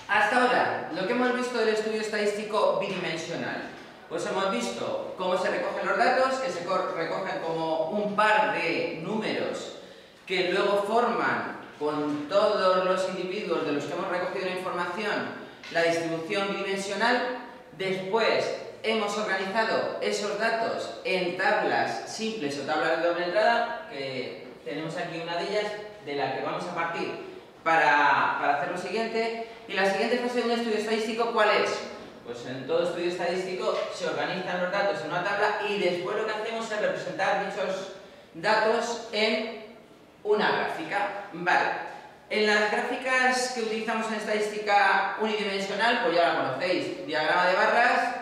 Hasta ahora, lo que hemos visto del estudio estadístico bidimensional, pues hemos visto cómo se recogen los datos, que se recogen como un par de números que luego forman con todos los individuos de los que hemos recogido la información la distribución bidimensional. Después hemos organizado esos datos en tablas simples o tablas de doble entrada, que tenemos aquí una de ellas de la que vamos a partir para hacer lo siguiente. Y la siguiente fase de un estudio estadístico, ¿cuál es? Pues en todo estudio estadístico se organizan los datos en una tabla y después lo que hacemos es representar dichos datos en una gráfica. Vale. En las gráficas que utilizamos en estadística unidimensional, pues ya la conocéis: diagrama de barras,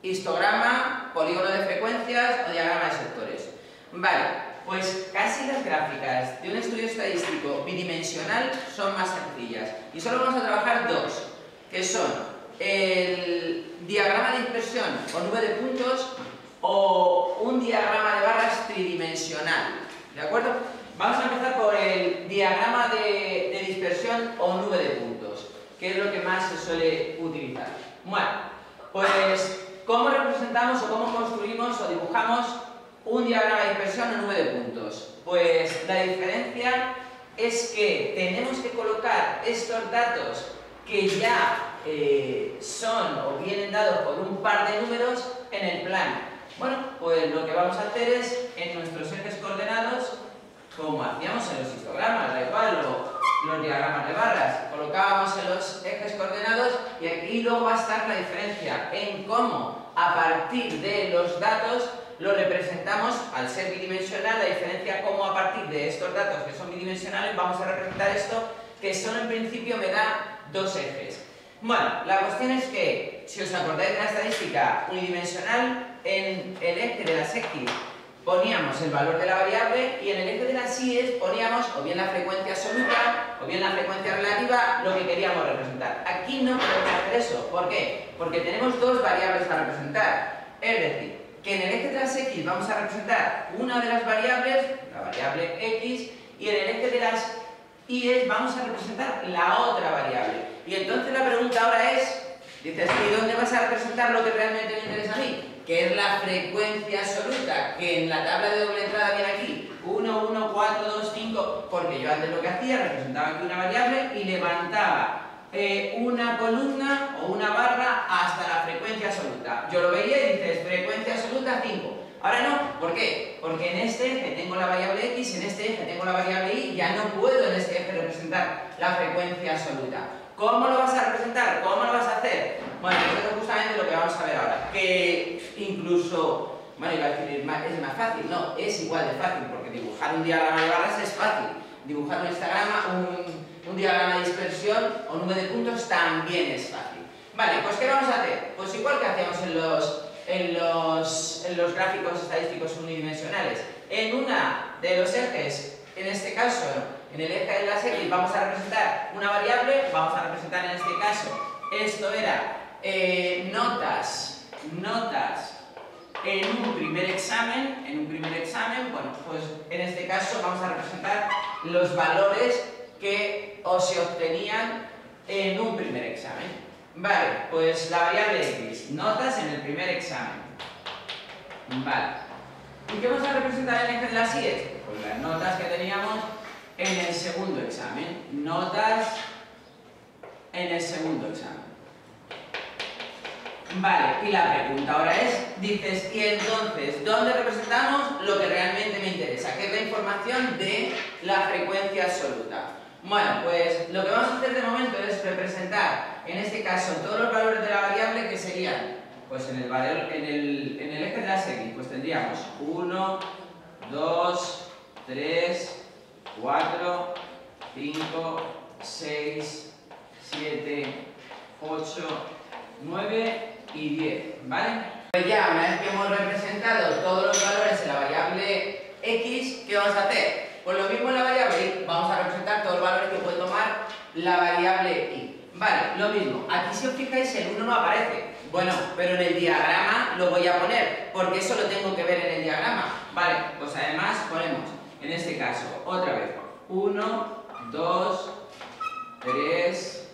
histograma, polígono de frecuencias o diagrama de sectores. Vale, pues casi las gráficas de un estudio estadístico bidimensional son más sencillas y solo vamos a trabajar dos, que son el diagrama de dispersión o nube de puntos o un diagrama de barras tridimensional. ¿De acuerdo? Vamos a empezar por el diagrama de dispersión o nube de puntos, que es lo que más se suele utilizar. Bueno, pues ¿cómo representamos o cómo construimos o dibujamos un diagrama de dispersión o nube de puntos? Pues la diferencia es que tenemos que colocar estos datos que ya son o vienen dados por un par de números en el plano. Bueno, pues lo que vamos a hacer es, en nuestros ejes coordenados, como hacíamos en los histogramas, da igual, los diagramas de barras, colocábamos en los ejes coordenados y aquí luego va a estar la diferencia en cómo a partir de los datos lo representamos. Al ser bidimensional, la diferencia cómo a partir de estos datos que son bidimensionales vamos a representar esto, que solo en principio me da dos ejes. Bueno, la cuestión es que, si os acordáis de la estadística unidimensional, en el eje de las X poníamos el valor de la variable y en el eje de las Y poníamos o bien la frecuencia absoluta o bien la frecuencia relativa, lo que queríamos representar. Aquí no podemos hacer eso. ¿Por qué? Porque tenemos dos variables a representar. Es decir, que en el eje de las X vamos a representar una de las variables, la variable X, y en el eje de las Y vamos a representar la otra variable. Y entonces la pregunta ahora es, dices, ¿y dónde vas a representar lo que realmente me interesa a mí? Que es la frecuencia absoluta, que en la tabla de doble entrada viene aquí 1, 1, 4, 2, 5, porque yo antes lo que hacía, representaba aquí una variable y levantaba una columna o una barra hasta la frecuencia absoluta. Yo lo veía y dices, frecuencia absoluta 5. Ahora no, ¿por qué? Porque en este eje tengo la variable X, en este eje tengo la variable Y, ya no puedo en este eje representar la frecuencia absoluta. ¿Cómo lo vas a representar? ¿Cómo lo vas a hacer? Bueno, esto es justamente lo que vamos a ver ahora. Que incluso, bueno, iba a decir, es más fácil. No, es igual de fácil, porque dibujar un diagrama de barras es fácil. Dibujar un histograma, un diagrama de dispersión o nube de puntos también es fácil. Vale, pues ¿qué vamos a hacer? Pues igual que hacíamos en los gráficos estadísticos unidimensionales. En una de los ejes, en este caso, en el eje de las X, vamos a representar una variable, vamos a representar en este caso, esto era notas en un primer examen, bueno, pues en este caso vamos a representar los valores que se obtenían en un primer examen. Vale, pues la variable X, notas en el primer examen. Vale. ¿Y qué vamos a representar en el eje de las Y? Pues las notas que teníamos en el segundo examen. Notas en el segundo examen. Vale, y la pregunta ahora es, dices, ¿y entonces dónde representamos lo que realmente me interesa? Que es la información de la frecuencia absoluta. Bueno, pues lo que vamos a hacer de momento es representar, en este caso, todos los valores de la variable, que serían, pues en el eje de las X, pues tendríamos 1, 2, 3, 4, 5, 6, 7, 8, 9 y 10, ¿vale? Pues ya, una vez que hemos representado todos los valores en la variable X, ¿qué vamos a hacer? Pues lo mismo en la variable Y, vamos a representar todos los valores que puede tomar la variable Y. Vale, lo mismo, aquí si os fijáis el 1 no aparece. Bueno, pero en el diagrama lo voy a poner, porque eso lo tengo que ver en el diagrama. Vale, pues además ponemos, en este caso, otra vez, 1, 2, 3,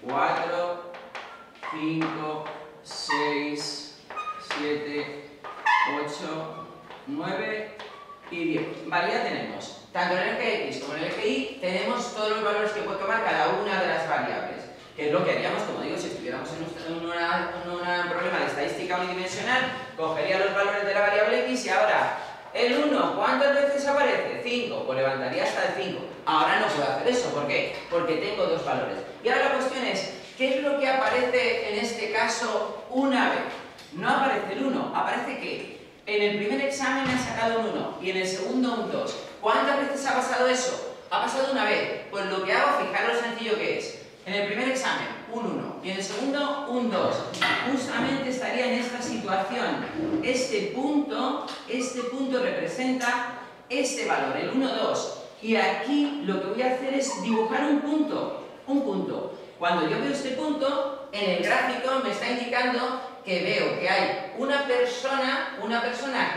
4, 5, 6, 7, 8, 9 y 10. Vale, ya tenemos. Tanto en el eje X como en el eje Y tenemos todos los valores que puede tomar cada una de las variables. Que es lo que haríamos, como digo, si estuviéramos en un problema de estadística unidimensional, cogería los valores de la variable X y ahora, el 1, ¿cuántas veces aparece? 5, pues levantaría hasta el 5. Ahora no puedo hacer eso, ¿por qué? Porque tengo dos valores. Y ahora la cuestión es, ¿qué es lo que aparece en este caso una vez? No aparece el 1, aparece que en el primer examen me ha sacado un 1 y en el segundo un 2. ¿Cuántas veces ha pasado eso? Ha pasado una vez. Pues lo que hago, fijaros lo sencillo que es. En el primer examen, un 1 y en el segundo, un 2. Justamente estaría en esta situación. Este punto representa este valor, el 1, 2. Y aquí lo que voy a hacer es dibujar un punto. Cuando yo veo este punto, en el gráfico me está indicando que veo que hay una persona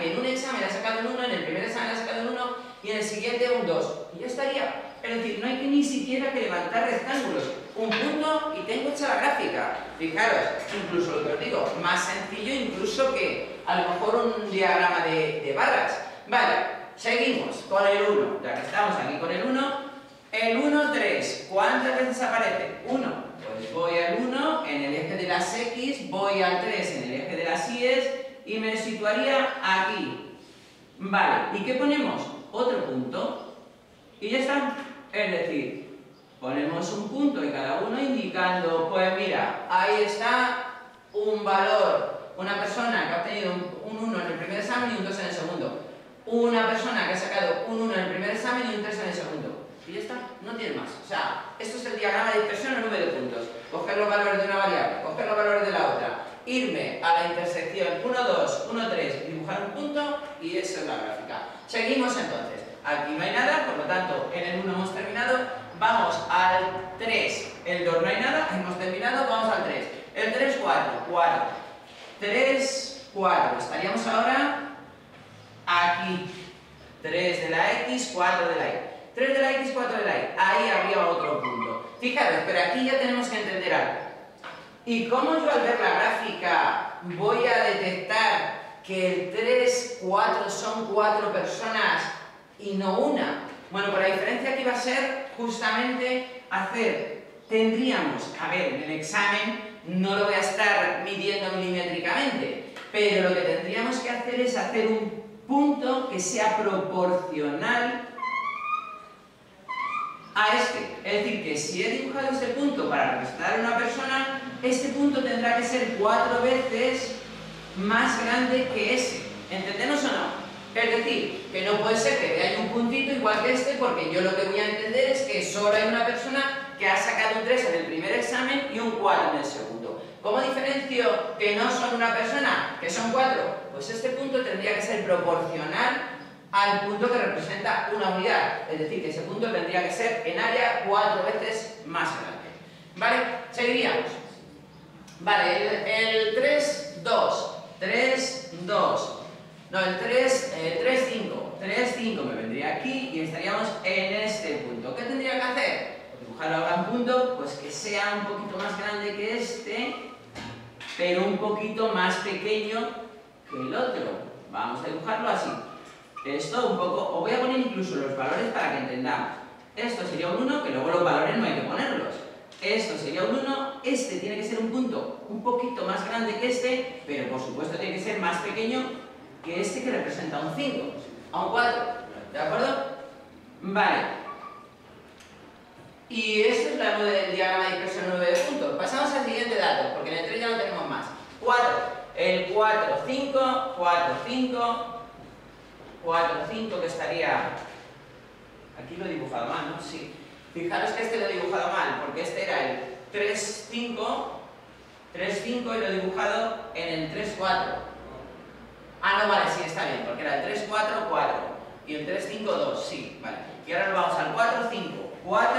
que en un examen ha sacado un 1, en el primer examen ha sacado un 1 y en el siguiente un 2. Y ya estaría. Es decir, no hay que ni siquiera que levantar rectángulos. Un punto y tengo hecha la gráfica. Fijaros, incluso lo que os digo, más sencillo incluso que a lo mejor un diagrama de barras. Vale, seguimos con el 1. Ya que estamos aquí con el 1, el 1, 3. ¿Cuántas veces aparece? 1. Pues voy al 1 en el eje de las X, voy al 3 en el eje de las Y y me situaría aquí. Vale, ¿y qué ponemos? Otro punto. Y ya está. Es decir, ponemos un punto en cada uno indicando, pues mira, ahí está un valor, una persona que ha obtenido un 1 en el primer examen y un 2 en el segundo. Una persona que ha sacado un 1 en el primer examen y un 3 en el segundo. Y ya está, no tiene más. O sea, esto es el diagrama de dispersión en número de puntos. Coger los valores de una variable, coger los valores de la otra, irme a la intersección 1, 2, 1, 3, dibujar un punto y esa es la gráfica. Seguimos entonces. Aquí no hay nada, por lo tanto, en el 1 hemos terminado. Vamos al 3. El 2 no hay nada, hemos terminado, vamos al 3. El 3, 4. 4. 3, 4. Estaríamos ahora aquí. 3 de la X, 4 de la Y. 3 de la X, 4 de la Y. Ahí habría otro punto. Fijaros, pero aquí ya tenemos que entender algo. ¿Y cómo yo al ver la gráfica voy a detectar que el 3, 4 son 4 personas y no una? Bueno, pues la diferencia aquí va a ser justamente tendríamos, a ver, en el examen no lo voy a estar midiendo milimétricamente, pero lo que tendríamos que hacer es hacer un punto que sea proporcional a este. Es decir, que si he dibujado este punto para representar a una persona, este punto tendrá que ser 4 veces más grande que ese. ¿Entendemos o no? Es decir, que no puede ser que haya un puntito igual que este, porque yo lo que voy a entender es que solo hay una persona que ha sacado un 3 en el primer examen y un 4 en el segundo. ¿Cómo diferencio que no son una persona, que son 4? Pues este punto tendría que ser proporcional al punto que representa una unidad. Es decir, que ese punto tendría que ser en área 4 veces más grande. ¿Vale? Seguiríamos. Vale, el 3, 2. 3, 2. No, el 3, 5. 3, 5 me vendría aquí y estaríamos en este punto. ¿Qué tendría que hacer? Dibujar ahora un punto, pues que sea un poquito más grande que este, pero un poquito más pequeño que el otro. Vamos a dibujarlo así. Esto un poco, os voy a poner incluso los valores para que entendamos. Esto sería un 1, que luego los valores no hay que ponerlos. Esto sería un 1, este tiene que ser un punto un poquito más grande que este, pero por supuesto tiene que ser más pequeño que este que representa un 5, a un 4, ¿de acuerdo? Vale. Y esto es el diagrama de dispersión 9 de puntos. Pasamos al siguiente dato, porque en el 3 ya no tenemos más. 4. El 4, 5, 4, 5, 4, 5 que estaría... Aquí lo he dibujado mal, ¿no? Sí. Fijaros que este lo he dibujado mal, porque este era el 3, 5, 3, 5 y lo he dibujado en el 3, 4. Ah, no, vale, sí, está bien, porque era el 3, 4, 4 y el 3, 5, 2, sí, vale. Y ahora nos vamos al 4, 5, 4,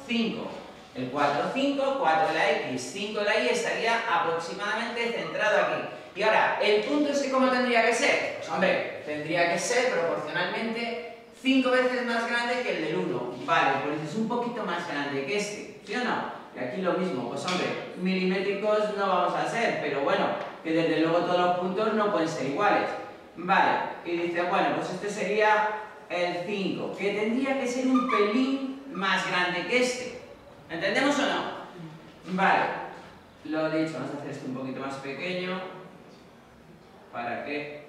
5. El 4, 5, 4 de la X, 5 de la Y estaría aproximadamente centrado aquí. Y ahora, ¿el punto ese cómo tendría que ser? Pues hombre, tendría que ser proporcionalmente 5 veces más grande que el del 1. Vale, pues es un poquito más grande que este, ¿sí o no? Y aquí lo mismo, pues hombre, milimétricos no vamos a ser, pero bueno, que desde luego todos los puntos no pueden ser iguales. Vale, y dice, bueno, pues este sería el 5, que tendría que ser un pelín más grande que este. ¿Entendemos o no? Vale, lo dicho, vamos a hacer esto un poquito más pequeño para que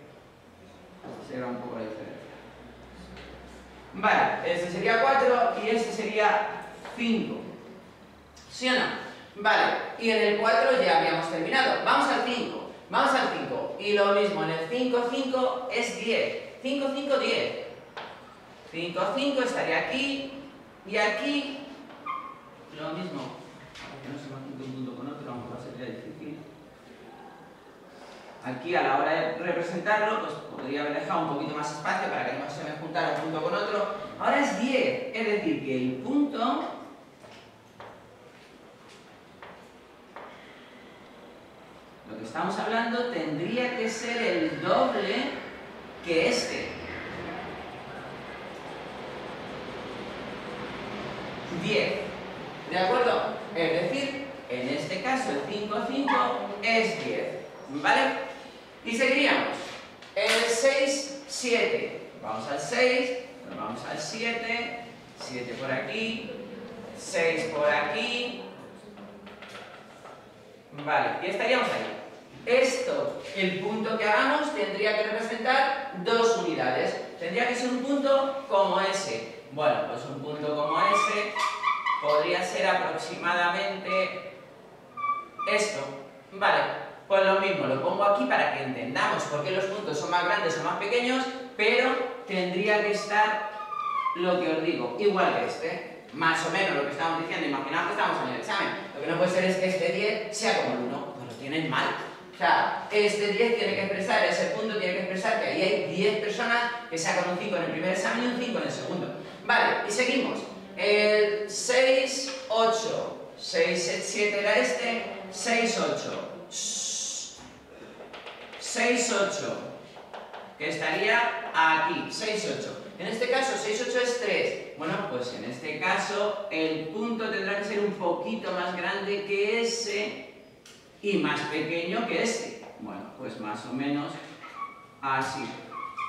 se vea un poco la diferencia. Vale, este sería 4 y este sería 5. ¿Sí o no? Vale, y en el 4 ya habíamos terminado. Vamos al 5. Vamos al 5. Y lo mismo, en el 5, 5 es 10. 5, 5, 10. 5, 5 estaría aquí. Y aquí, lo mismo. Aunque no se me junte un punto con otro, aunque va a ser difícil. Aquí, a la hora de representarlo, pues podría haber dejado un poquito más espacio para que no se me juntara un punto con otro. Ahora es 10. Es decir, que el punto... Lo que estamos hablando tendría que ser el doble que este. 10. ¿De acuerdo? Es decir, en este caso el 5, 5 es 10. ¿Vale? Y seguiríamos. El 6, 7. Vamos al 6, nos vamos al 7, 7 por aquí, 6 por aquí. Vale, y estaríamos ahí. Esto, el punto que hagamos, tendría que representar dos unidades. Tendría que ser un punto como ese. Bueno, pues un punto como ese podría ser aproximadamente esto. Vale, pues lo mismo, lo pongo aquí para que entendamos por qué los puntos son más grandes o más pequeños, pero tendría que estar, lo que os digo, igual que este. Más o menos lo que estamos diciendo, imaginaos que estamos en el examen. Lo que no puede ser es que este 10 sea como el 1, pues lo tienen mal. O sea, este 10 tiene que expresar, ese punto tiene que expresar que ahí hay 10 personas que sacan un 5 en el primer examen y un 5 en el segundo. Vale, y seguimos. El 6, 8. 6, 7 era este. 6, 8. 6, 8. Que estaría aquí. 6, 8. En este caso, 6, 8 es 3. Bueno, pues en este caso el punto tendrá que ser un poquito más grande que ese y más pequeño que este. Bueno, pues más o menos así.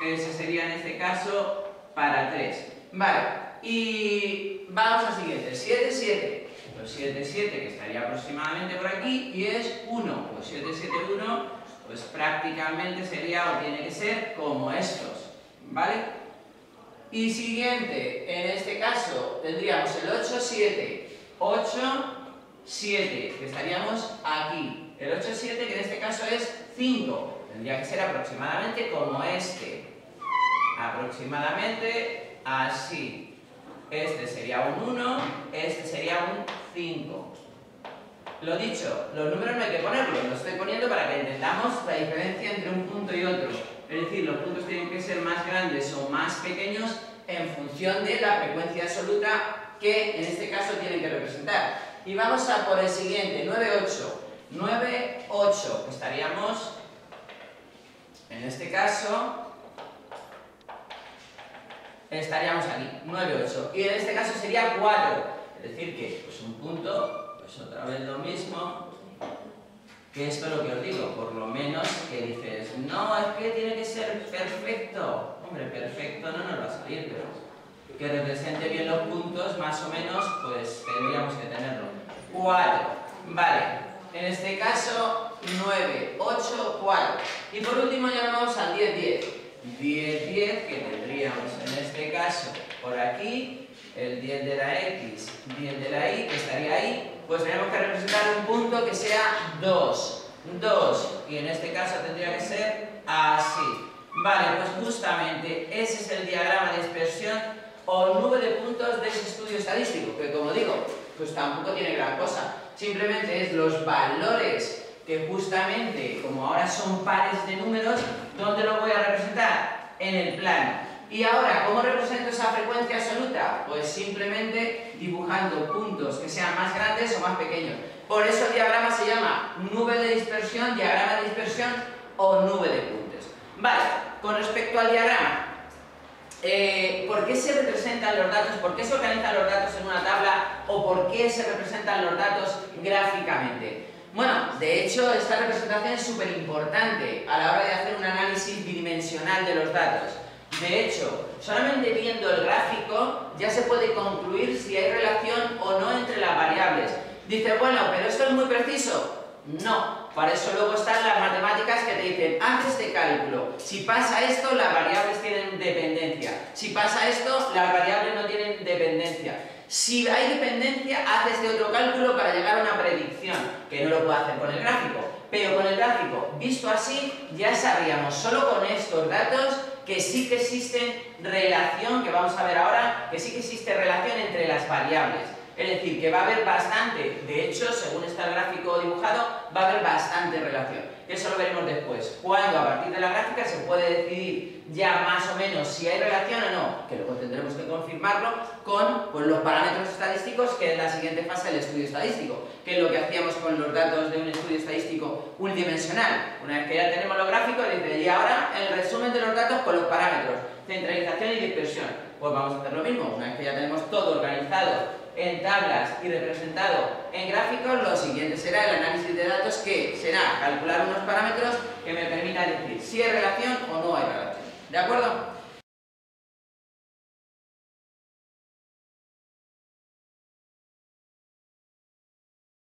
Ese sería en este caso para 3. Vale, y vamos al siguiente. 7, 7. Pues 7, 7 que estaría aproximadamente por aquí y es 1. Pues 7, 7, 1, pues prácticamente sería o tiene que ser como estos. ¿Vale? Y siguiente, en este caso tendríamos el 8, 7, 8, 7, que estaríamos aquí. El 8, 7, que en este caso es 5, tendría que ser aproximadamente como este. Aproximadamente así. Este sería un 1, este sería un 5. Lo dicho, los números no hay que ponerlos, los estoy poniendo para que entendamos la diferencia entre un punto y otro. Es decir, los puntos tienen que ser más grandes o más pequeños en función de la frecuencia absoluta que en este caso tienen que representar. Y vamos a por el siguiente, 9, 8. 9, 8, que estaríamos, en este caso, estaríamos aquí, 9, 8. Y en este caso sería 4. Es decir que, pues un punto, pues otra vez lo mismo. Que esto es lo que os digo, por lo menos que dices, no, es que tiene que ser perfecto. Hombre, perfecto no nos va a salir, pero que represente bien los puntos, más o menos, pues tendríamos que tenerlo. 4. Vale, en este caso, 9, 8, 4. Y por último ya nos vamos al 10, 10. 10, 10, que tendríamos en este caso por aquí, el 10 de la X, 10 de la Y, que estaría ahí. Pues tenemos que representar un punto que sea 2. 2. Y en este caso tendría que ser así. Vale, pues justamente ese es el diagrama de dispersión o nube de puntos de ese estudio estadístico, que como digo, pues tampoco tiene gran cosa. Simplemente es los valores que justamente, como ahora son pares de números, ¿dónde lo voy a representar? En el plano. Y ahora, ¿cómo represento esa frecuencia absoluta? Pues simplemente dibujando puntos que sean más grandes o más pequeños. Por eso el diagrama se llama nube de dispersión, diagrama de dispersión o nube de puntos. Vale, con respecto al diagrama, ¿Por qué se representan los datos? ¿Por qué se organizan los datos en una tabla? ¿O por qué se representan los datos gráficamente? Bueno, de hecho, esta representación es súper importante a la hora de hacer un análisis bidimensional de los datos. De hecho, solamente viendo el gráfico ya se puede concluir si hay relación o no entre las variables. Dice, bueno, pero esto es muy preciso. No, para eso luego están las matemáticas que te dicen, haz este cálculo. Si pasa esto, las variables tienen dependencia. Si pasa esto, las variables no tienen dependencia. Si hay dependencia, haz este otro cálculo para llegar a una predicción, que no lo puedo hacer con el gráfico. Pero con el gráfico, visto así, ya sabríamos, solo con estos datos, que sí que existe relación, que vamos a ver ahora, que sí que existe relación entre las variables. Es decir, que va a haber bastante, de hecho, según está el gráfico dibujado, va a haber bastante relación. Eso lo veremos después, cuando a partir de la gráfica se puede decidir ya más o menos si hay relación o no, que luego tendremos que confirmarlo con pues, los parámetros estadísticos, que es la siguiente fase del estudio estadístico, que es lo que hacíamos con los datos de un estudio estadístico unidimensional. Una vez que ya tenemos los gráficos, dice, y ahora el resumen de los datos con los parámetros, centralización y dispersión. Pues vamos a hacer lo mismo, una vez que ya tenemos todo organizado en tablas y representado en gráficos, lo siguiente será el análisis de datos, que será calcular unos parámetros que me permitan decir si hay relación o no hay relación. ¿De acuerdo?